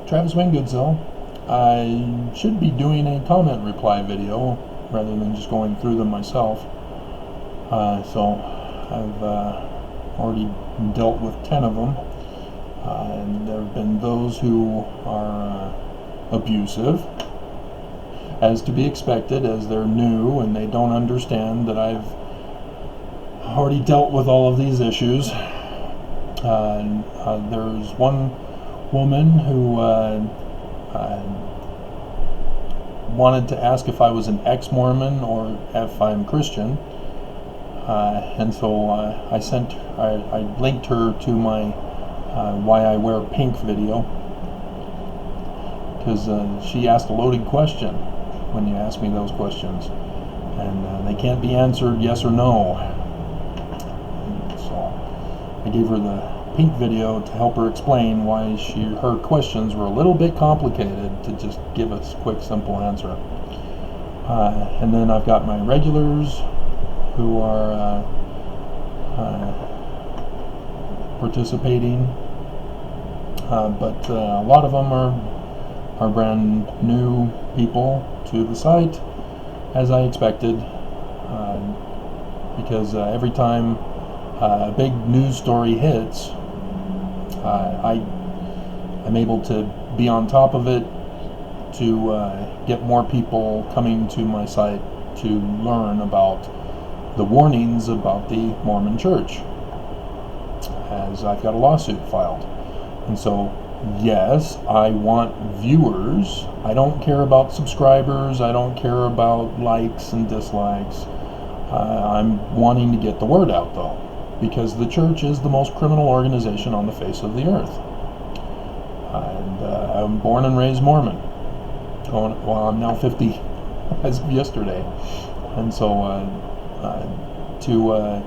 Travis Wingoodsell. I should be doing a comment reply video rather than just going through them myself. So I've already dealt with 10 of them, and there have been those who are abusive, as to be expected, as they're new and they don't understand that I've already dealt with all of these issues. There's one woman who wanted to ask if I was an ex-Mormon or if I'm Christian, and so I linked her to my Why I Wear Pink video, because she asked a loaded question when you ask me those questions, and they can't be answered yes or no. So I gave her the pink video to help her explain why her questions were a little bit complicated to just give a quick, simple answer. And then I've got my regulars who are participating, but a lot of them are brand new people to the site, as I expected, because every time a big news story hits, I'm able to be on top of it to get more people coming to my site to learn about the warnings about the Mormon Church, as I've got a lawsuit filed. And so, yes, I want viewers. I don't care about subscribers. I don't care about likes and dislikes. I'm wanting to get the word out, though, because the church is the most criminal organization on the face of the earth. And I'm born and raised Mormon. I'm now 50 as of yesterday. And so to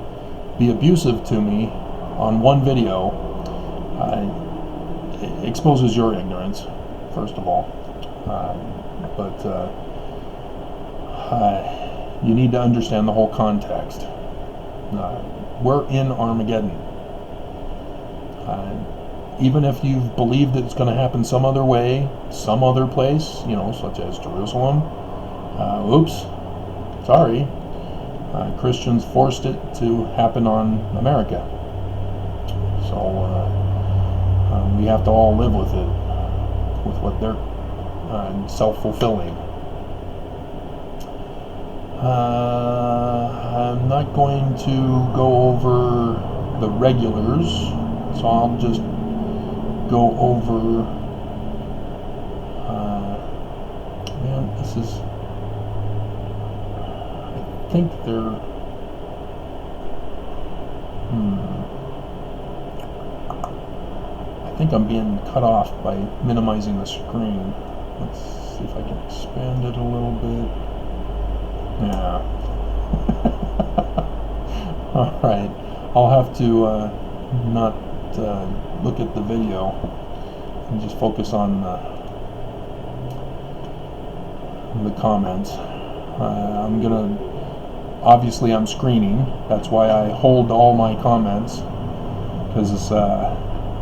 be abusive to me on one video exposes your ignorance, first of all. But you need to understand the whole context. We're in Armageddon. Even if you've believed it's going to happen some other way, some other place, such as Jerusalem, oops, sorry, Christians forced it to happen on America. So we have to all live with it, with what they're self-fulfilling. I'm not going to go over the regulars, so I'll just go over, this is, I think they're, I think I'm being cut off by minimizing the screen. Let's see if I can expand it a little bit. Yeah. Alright, I'll have to not look at the video and just focus on the comments. Obviously I'm screening, that's why I hold all my comments, because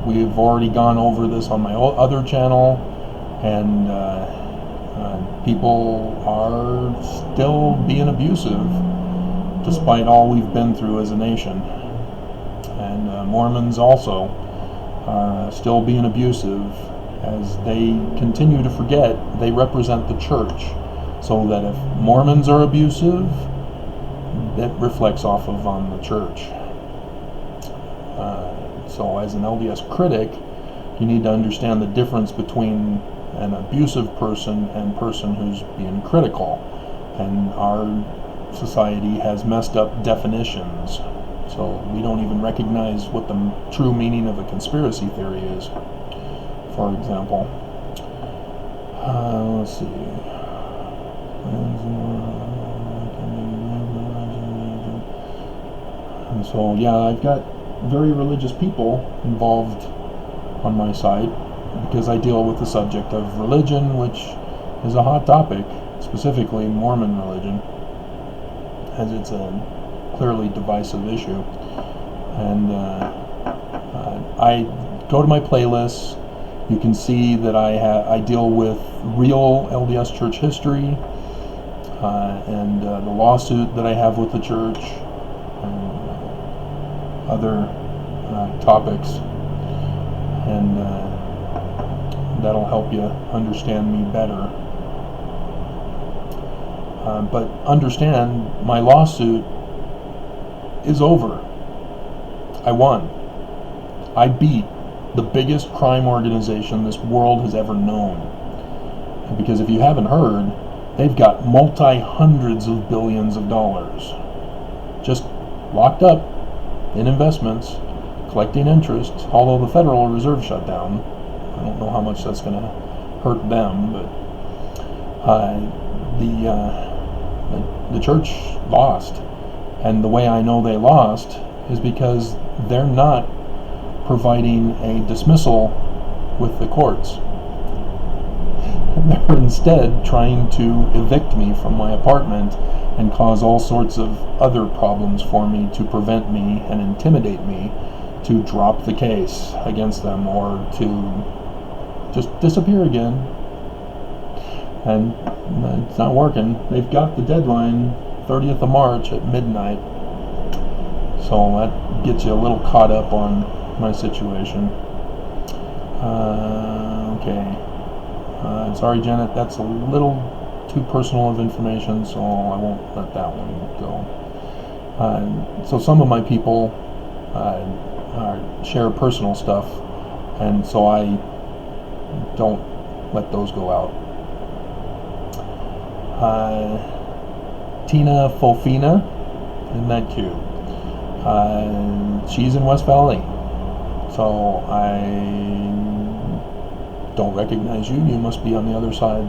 we've already gone over this on my other channel, and people are still being abusive despite all we've been through as a nation. And Mormons also are still being abusive, as they continue to forget they represent the church. So that if Mormons are abusive, that reflects off on the church. So as an LDS critic, you need to understand the difference between an abusive person and person who's being critical. And our society has messed up definitions, so we don't even recognize what the true meaning of a conspiracy theory is, for example. Let's see. And so, yeah, I've got very religious people involved on my site, because I deal with the subject of religion, which is a hot topic, specifically Mormon religion, as it's a clearly divisive issue. And I go to my playlists You can see that I deal with real LDS church history and the lawsuit that I have with the church and other topics, and that'll help you understand me better. But understand, my lawsuit is over. I won. I beat the biggest crime organization this world has ever known. Because if you haven't heard, they've got multi-hundreds of billions of dollars just locked up in investments, collecting interest, although the Federal Reserve shut down. I don't know how much that's going to hurt them, but the church lost. And the way I know they lost is because they're not providing a dismissal with the courts. They're instead trying to evict me from my apartment and cause all sorts of other problems for me to prevent me and intimidate me to drop the case against them or to just disappear again. And it's not working. They've got the deadline 30th of March at midnight. So that gets you a little caught up on my situation. Okay. Sorry, Janet, that's a little too personal of information, so I won't let that one go. So some of my people share personal stuff, and so I don't let those go out. Tina Fofina, isn't that cute? She's in West Valley, so I don't recognize you. You must be on the other side.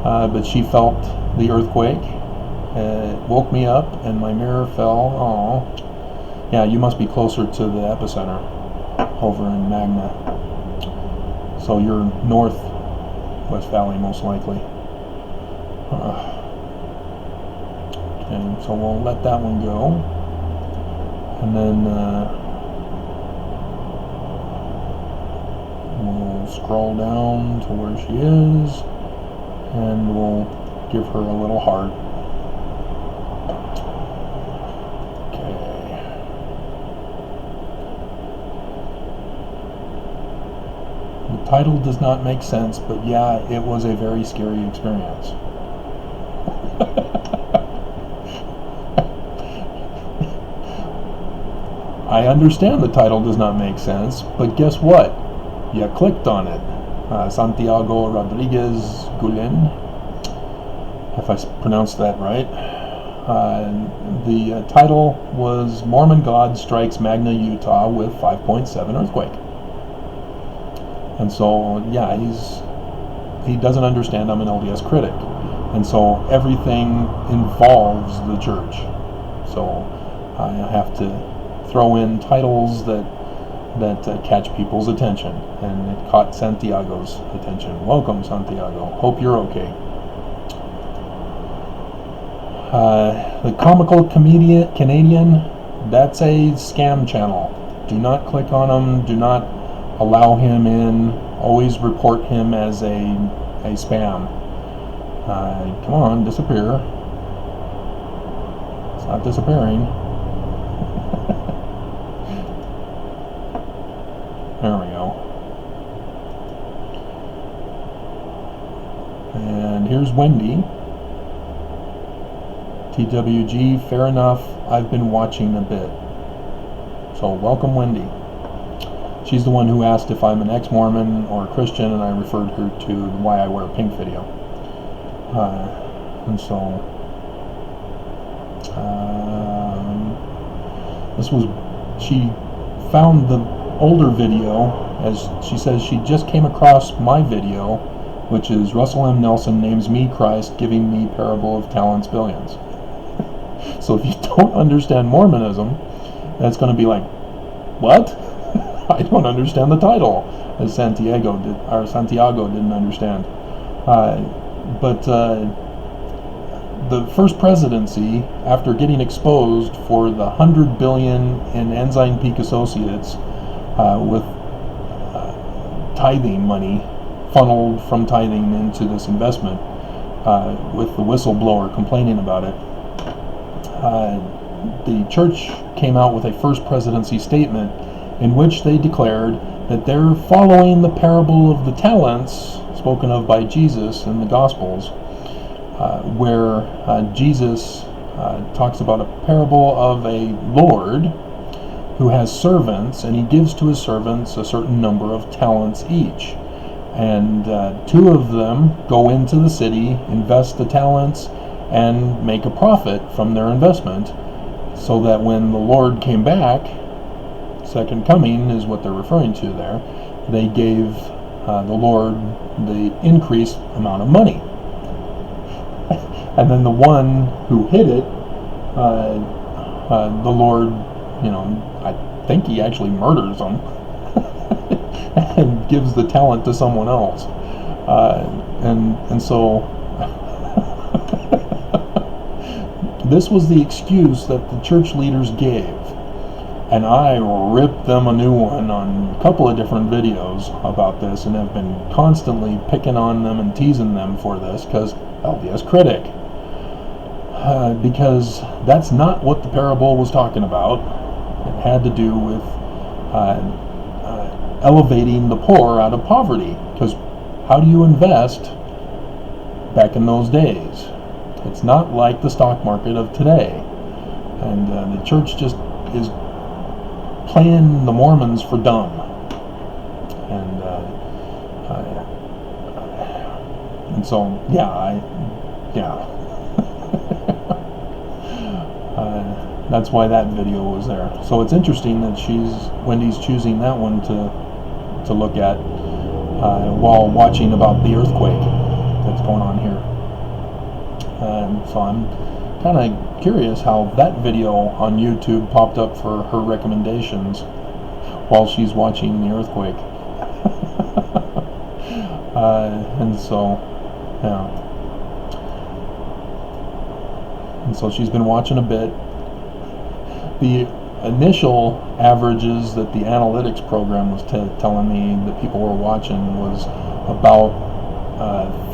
But she felt the earthquake. It woke me up, and my mirror fell. Oh, yeah, you must be closer to the epicenter over in Magna. So you're north West Valley, most likely. Okay, so we'll let that one go, and then we'll scroll down to where she is, and we'll give her a little heart. Okay. The title does not make sense, but yeah, it was a very scary experience. I understand the title does not make sense, but guess what? You clicked on it. Santiago Rodriguez Gulen, if I pronounced that right. The title was Mormon God Strikes Magna, Utah with 5.7 earthquake. And so, yeah, he doesn't understand I'm an LDS critic. And so everything involves the church. So I have to throw in titles that catch people's attention, and it caught Santiago's attention. Welcome, Santiago. Hope you're okay. The Comical Canadian, that's a scam channel. Do not click on him. Do not allow him in. Always report him as a spam. Come on, disappear. It's not disappearing. There we go. And here's Wendy. TWG, fair enough. I've been watching a bit. So welcome, Wendy. She's the one who asked if I'm an ex-Mormon or a Christian, and I referred her to the Why I Wear Pink video. And so she found the older video, as she says she just came across my video, which is Russell M. Nelson names me Christ, giving me parable of talents billions. So if you don't understand Mormonism, that's going to be like, what? I don't understand the title, as Santiago didn't understand. But the first presidency, after getting exposed for the 100 billion in Ensign Peak Associates, with tithing money funneled from tithing into this investment, with the whistleblower complaining about it. The church came out with a first presidency statement in which they declared that they're following the parable of the talents spoken of by Jesus in the Gospels, where Jesus talks about a parable of a Lord who has servants, and he gives to his servants a certain number of talents each. And 2 of them go into the city, invest the talents, and make a profit from their investment, so that when the Lord came back, second coming is what they're referring to there, they gave the Lord the increased amount of money. And then the one who hid it, the Lord, I think he actually murders them and gives the talent to someone else. And so this was the excuse that the church leaders gave. And I ripped them a new one on a couple of different videos about this, and have been constantly picking on them and teasing them for this, because LDS critic. Because that's not what the parable was talking about. It had to do with elevating the poor out of poverty. Because how do you invest back in those days? It's not like the stock market of today. And the church just is playing the Mormons for dumb. And so, that's why that video was there. So it's interesting that Wendy's choosing that one to look at while watching about the earthquake that's going on here. So I'm kind of curious how that video on YouTube popped up for her recommendations while she's watching the earthquake. And so she's been watching a bit. The initial averages that the analytics program was telling me that people were watching was about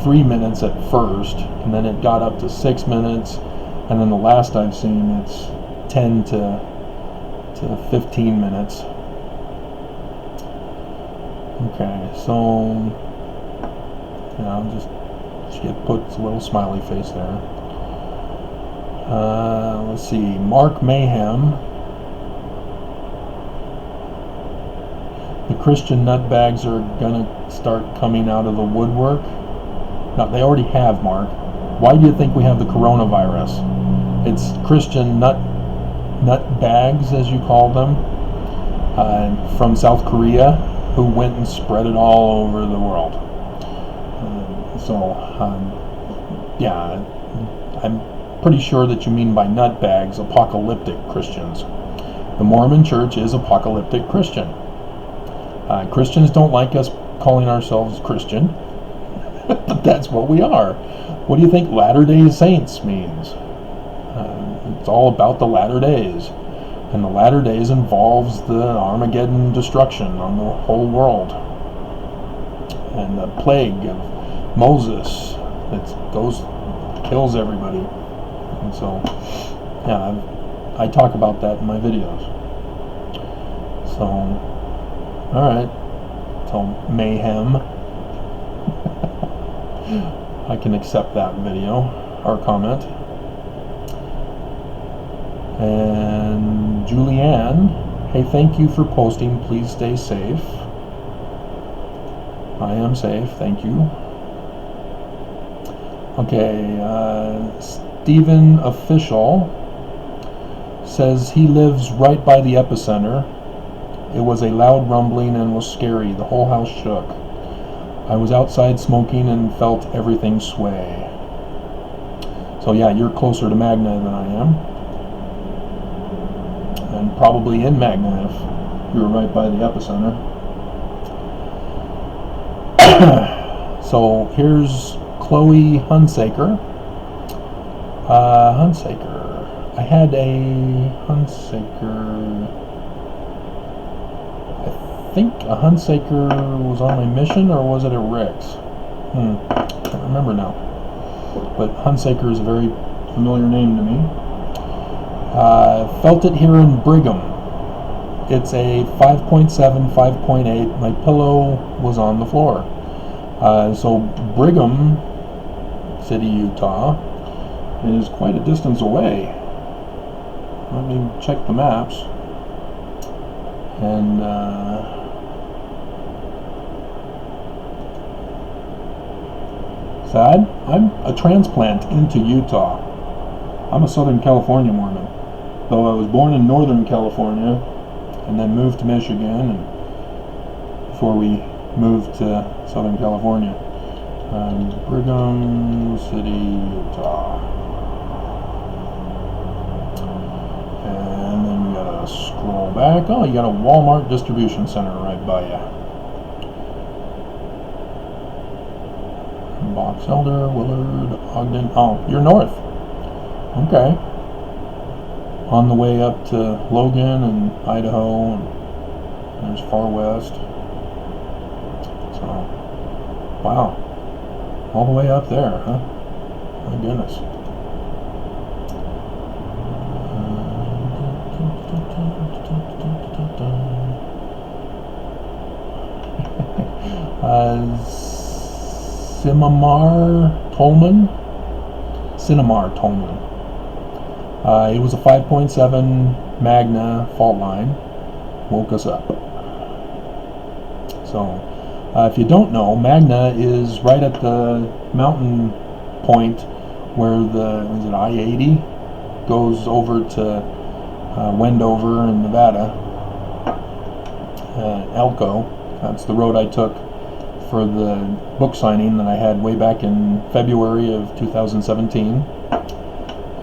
3 minutes at first, and then it got up to 6 minutes, and then the last I've seen it's 10 to 15 minutes. Okay, so she puts a little smiley face there. Let's see, Mark Mayhem. The Christian nutbags are gonna start coming out of the woodwork. No, they already have, Mark. Why do you think we have the coronavirus? It's Christian nutbags, as you call them, from South Korea, who went and spread it all over the world. I'm pretty sure that you mean by nutbags apocalyptic Christians. The Mormon Church is apocalyptic Christian. Christians don't like us calling ourselves Christian, but that's what we are. What do you think Latter-day Saints means? It's all about the latter days, and the latter days involves the Armageddon destruction on the whole world, and the plague of Moses that kills everybody. And so, I talk about that in my videos. So, alright, so Mayhem. I can accept that video or comment. And Julianne, hey, thank you for posting. Please stay safe. I am safe, thank you. Okay, Stephen Official says he lives right by the epicenter. It was a loud rumbling and was scary. The whole house shook. I was outside smoking and felt everything sway. So yeah, you're closer to Magna than I am. And probably in Magna if you were right by the epicenter. So here's Chloe Hunsaker. I had a Hunsaker. I think a Hunsaker was on my mission, or was it a Rex? Can't remember now. But Hunsaker is a very familiar name to me. Felt it here in Brigham. It's a 5.7, 5.8. My pillow was on the floor. So Brigham City, Utah is quite a distance away. Let me check the maps. And sad, I'm a transplant into Utah. I'm a Southern California Mormon, though I was born in Northern California and then moved to Michigan, and before we moved to Southern California. Brigham City, Utah. And then we gotta scroll back. Oh, you got a Walmart distribution center right by you. Box Elder, Willard, Ogden. Oh, you're north. Okay. On the way up to Logan and Idaho, and there's far west. So, wow. All the way up there, huh? My goodness. Cinnamar Tolman. It was a 5.7 Magna fault line. Woke us up. So, if you don't know, Magna is right at the mountain point where is it I-80 goes over to Wendover in Nevada. Elko. That's the road I took for the book signing that I had way back in February of 2017.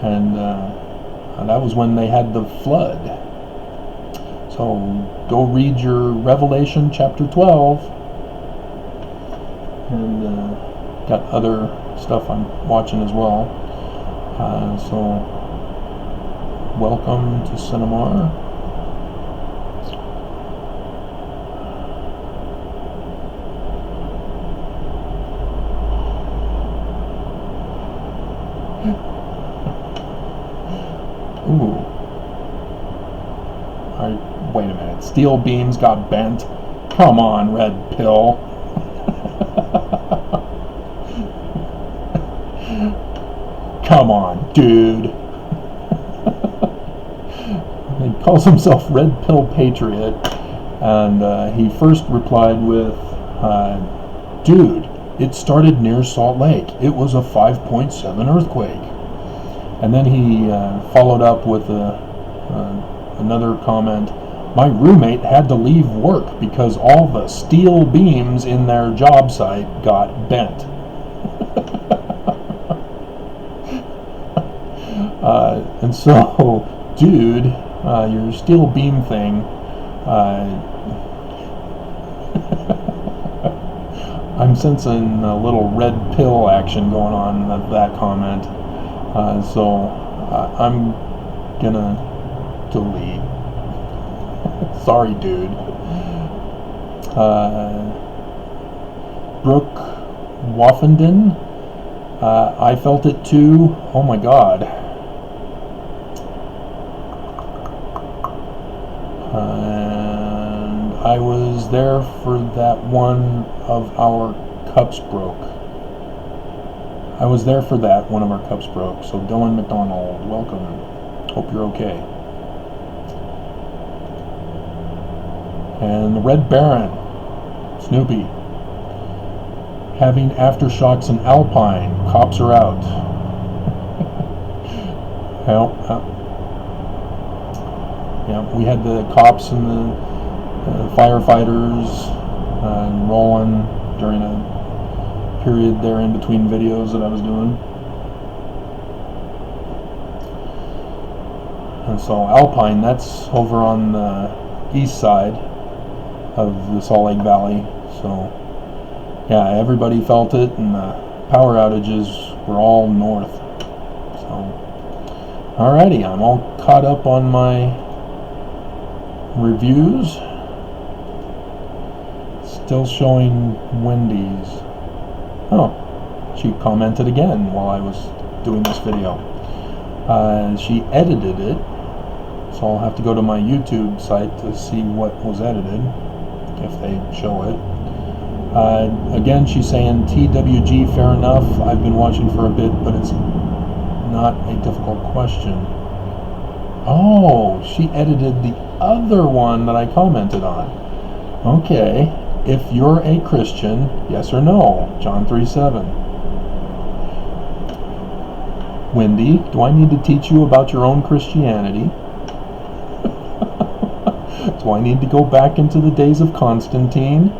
And that was when they had the flood. So go read your Revelation chapter 12. And got other stuff I'm watching as well. So welcome to Cinnamar. Ooh. Alright, wait a minute. Steel beams got bent. Come on, Red Pill. Come on, dude. He calls himself Red Pill Patriot, and he first replied with, dude, it started near Salt Lake. It was a 5.7 earthquake. And then he followed up with another comment. My roommate had to leave work because all the steel beams in their job site got bent. And so, dude, your steel beam thing, I'm sensing a little red pill action going on with that comment. So I'm gonna delete. Sorry, dude. Brooke Woffenden. I felt it too. Oh my God. And I was there for that one of our cups broke. I was there for that one of our cups broke. So Dylan McDonald, welcome. Hope you're okay. And the Red Baron, Snoopy. Having aftershocks in Alpine. Cops are out. Well, yeah, we had the cops and the firefighters rolling during a period there in between videos that I was doing. And so Alpine, that's over on the east side of the Salt Lake Valley. So yeah, everybody felt it, and the power outages were all north. So alrighty, I'm all caught up on my reviews. still showing Wendy's. Oh, she commented again while I was doing this video. She edited it, so I'll have to go to my YouTube site to see what was edited, if they show it. Again, she's saying TWG, fair enough. I've been watching for a bit, but it's not a difficult question. Oh, she edited the other one that I commented on. Okay, if you're a Christian, yes or no? John 3:7. Wendy, do I need to teach you about your own Christianity? Do I need to go back into the days of Constantine?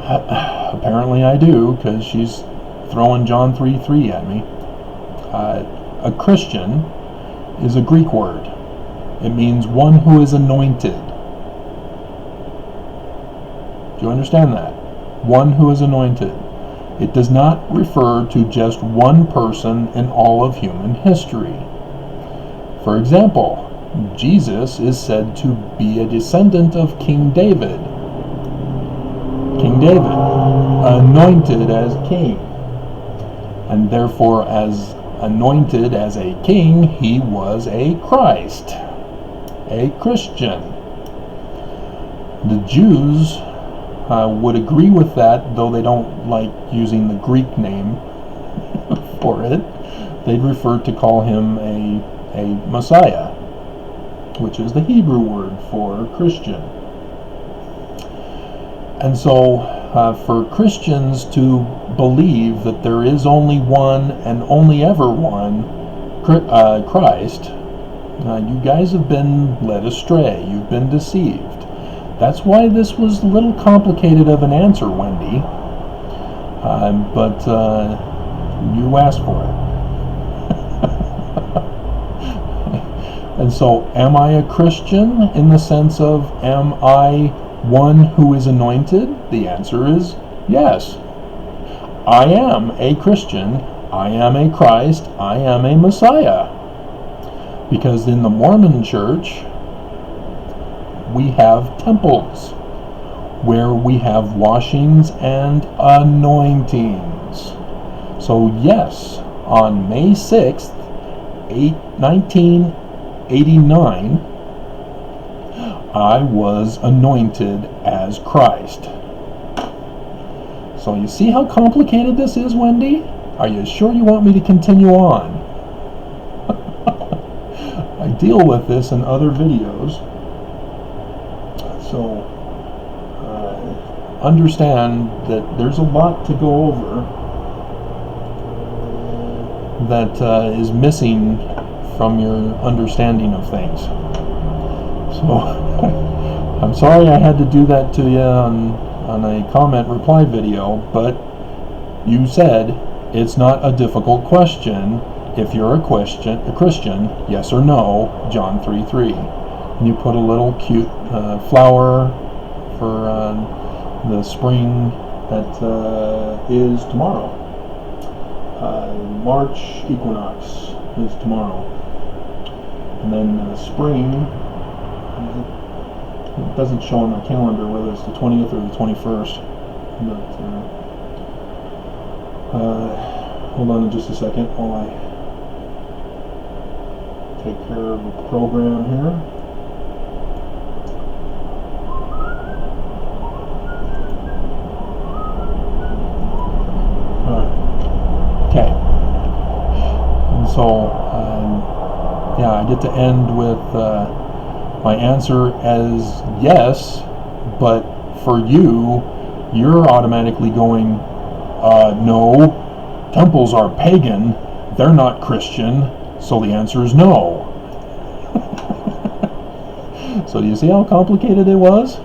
Apparently I do, because she's throwing John 3:3 at me. A Christian is a Greek word. It means one who is anointed. Do you understand that? One who is anointed. It does not refer to just one person in all of human history. For example, Jesus is said to be a descendant of King David. King David, anointed as king. And therefore, as anointed as a king, he was a Christ, a Christian. The Jews would agree with that, though they don't like using the Greek name for it. They'd refer to call him a Messiah, which is the Hebrew word for Christian. And so for Christians to believe that there is only one and only ever one Christ, you guys have been led astray. You've been deceived. That's why this was a little complicated of an answer, Wendy. But you asked for it. And so, am I a Christian in the sense of, am I one who is anointed? The answer is yes. I am a Christian. I am a Christ. I am a Messiah. Because in the Mormon Church, we have temples where we have washings and anointings. So yes, on May 6th, 1989, I was anointed as Christ. So you see how complicated this is, Wendy? Are you sure you want me to continue on? I deal with this in other videos. So understand that there's a lot to go over that is missing from your understanding of things. So I'm sorry I had to do that to you on a comment reply video, but you said it's not a difficult question if you're a Christian, yes or no, John 3:3. And you put a little cute flower for the spring that is tomorrow. March equinox is tomorrow. And then spring, it doesn't show on my calendar whether it's the 20th or the 21st. But hold on just a second while I take care of the program here. Okay. And so, yeah, I get to end with my answer as yes, but for you, you're automatically going, no, temples are pagan, they're not Christian, so the answer is no. So do you see how complicated it was?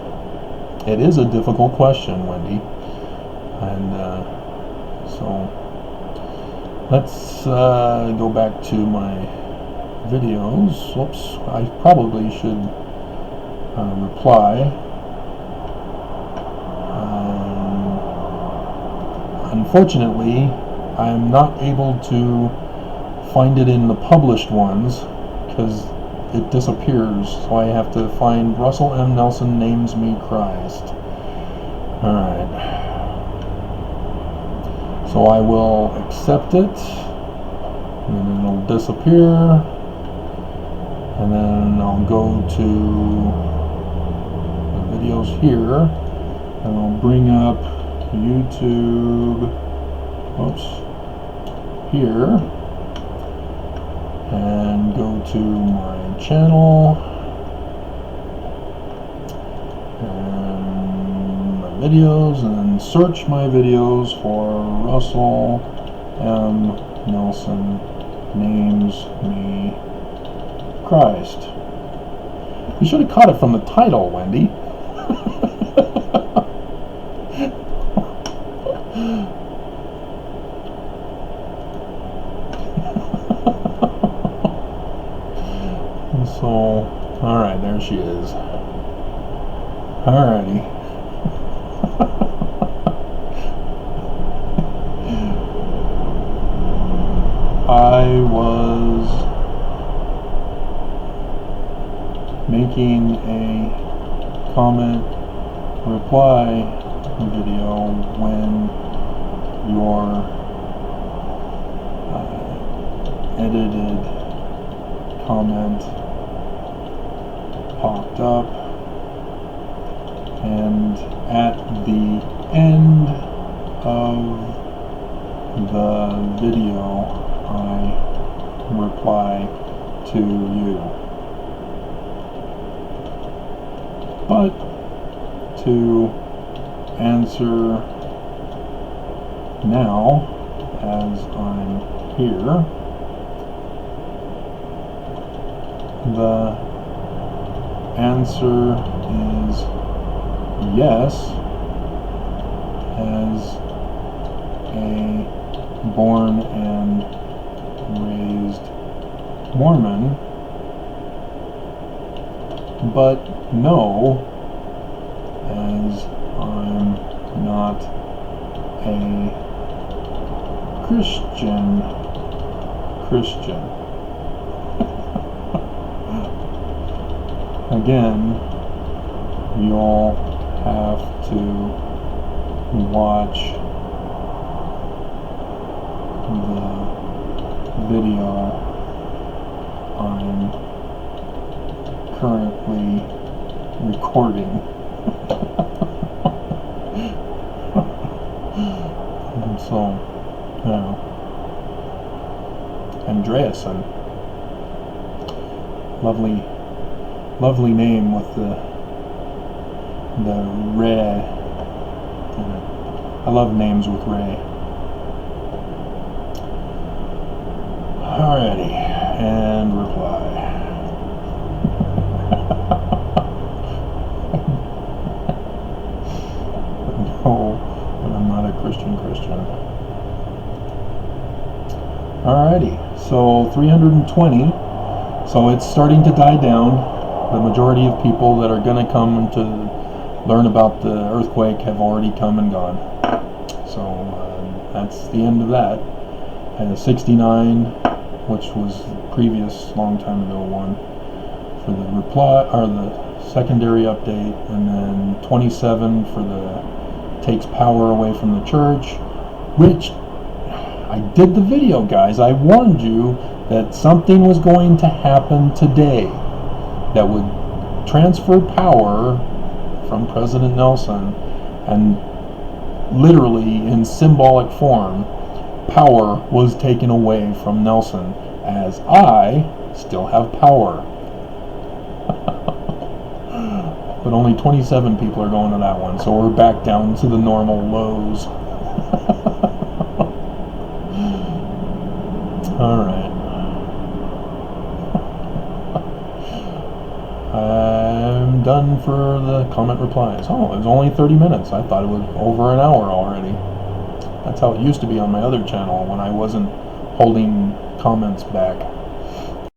It is a difficult question, Wendy. And so let's go back to my videos. Whoops, I probably should reply. Unfortunately, I'm not able to find it in the published ones because it disappears. So I have to find Russell M. Nelson names me Christ. Alright. So I will accept it, and then it'll disappear, and then I'll go to the videos here, and I'll bring up YouTube, oops, here, and go to my channel, and my videos, and then search my videos for Russell M. Nelson names me Christ. You should have caught it from the title, Wendy. So, alright, there she is. Alrighty. I was making a comment reply video when your edited comment popped up, and at the end of the video I reply to you. But to answer now, as I'm here, the answer is yes, as a born and raised Mormon, but no, as I'm not a Christian. Again, you'll have to watch the video I'm currently recording. And so, Andreasen, lovely name with the Ray. I love names with Ray. Alrighty, and reply. No, but I'm not a Christian. Alrighty, so 320. So it's starting to die down. The majority of people that are going to come to learn about the earthquake have already come and gone. So that's the end of that. And 69, which was the previous long time ago one, for the reply or the secondary update, and then 27 for the takes power away from the church, which I did the video, guys. I warned you that something was going to happen today that would transfer power from President Nelson, and literally in symbolic form, power was taken away from Nelson, as I still have power. But only 27 people are going to that one, so we're back down to the normal lows. Alright. I'm done for the comment replies. Oh, it was only 30 minutes. I thought it was over an hour already. That's how it used to be on my other channel when I wasn't holding comments back.